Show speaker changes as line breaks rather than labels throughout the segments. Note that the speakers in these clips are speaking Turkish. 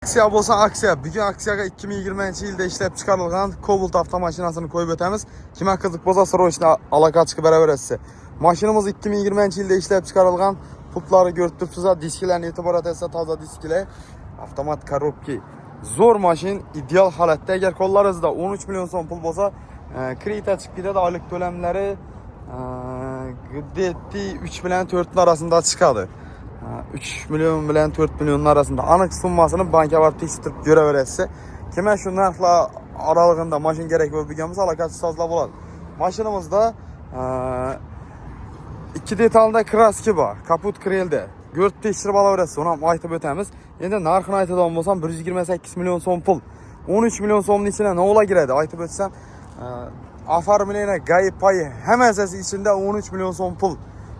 aksiya bo'lsa aksiya. Bugun aksiyaga 2020-yilda ishlab chiqarilgan Cobalt avtomashinasini qo'yib o'tamiz. Kimga qiziq bo'lsa, срочно aloqa chiqib beraverasiz. Mashinamiz 2020-yilda ishlab chiqarilgan. Putlari ko'rib turibsiz, disklarni e'tibor etasiz, toza disklar, avtomat korobka. Zo'r mashin, ideal holatda. Agar qo'llaringizda 13 million so'm pul bo'lsa, kredit chiqib ketadi, oylik to'lamlari g'iddetti 3 bilan 4 arasında chiqadi. 3 milyon bilan 4 milyonun arasında aniq summasını banka borib tekshirib ko'raverasiz. Kimga shu narxlar oralig'ida mashin kerak bo'lib bo'lgansa, aloqasi sozlab bo'ladi. Mashinamizda 2 detalda kraski bor, kaput krelda. Ko'rib tekshirib olaverasiz, uni ham aytib o'tamiz. Endi narxini aytadigan bo'lsam 128 million so'm pul. 13 million so'mning ichida nima kiradi? Aytib o'tsam, afarmilena gayib payı hammasi içinde 13 milyon so'm pul.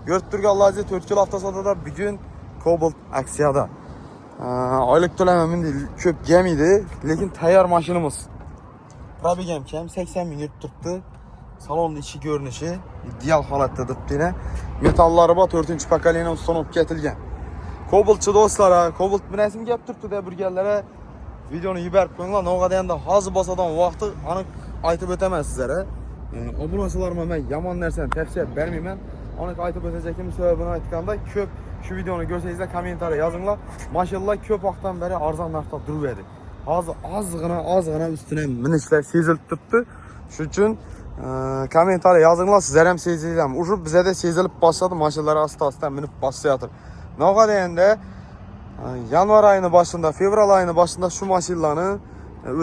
Ko'rib turganlar 4 yil avtosodada bugun Cobalt aksiyada. Oylik to'lamim deyil, ko'p gelmeydi, lekin tayyor mashinamiz. Probegam kam 80 bin yurib turibdi. Salonning ichi ko'rinishi ideal holatda turibdi. Metallari bor, 4-pokoleniya ustanobga ketilgan. Cobaltchi do'stlar, Cobalt bilan gap turibdi deb burganlarga videoni yuborib qo'yinglar. No'g'adanda hozir bosadan vaqti aniq aytib o'taman sizlarga. Obunachilarim men yomon narsani tavsiya bermayman. Aniq aytib o'tacağım sebebini aytganda ko'p şu videoni ko'rsangizlar kommentariya yozinglar. Mashallah ko'p vaqtdan beri arzon narxda turibdi. Hozir ozgina ustuna minishlar sezilib turibdi. Shuning uchun kommentariya yozinglar, sizlar ham sezinglar. Ujur bizda sezilib boshladi, mashinlar asta-asta minib boshlayotir. No'g'ada endi yanvar oyini boshida, fevral oyini boshida shu mashinalarni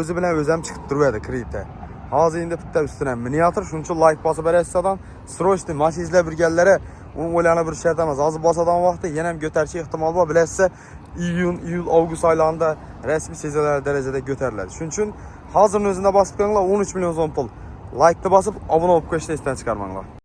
o'zi bilan o'zim chiqib turibdi kreditda. Hozir endi bitta ustuna miniatyr, shuning uchun like bosib berasizdan, срочно mashina izlab yurganlari uni o'ylana bir shart emas. Hozir bosadan vaqtda yana ham ko'tarishi ehtimol bor. Bilasizlar, iyul, avgust oylarida rasmiy sezilarli darajada ko'tariladi. Shuning uchun hozirning o'zida bosib qo'yinglar, 13 million so'm pul. Like'ni bosib, obuna bo'lib qo'yishni esdan chiqarmanglar.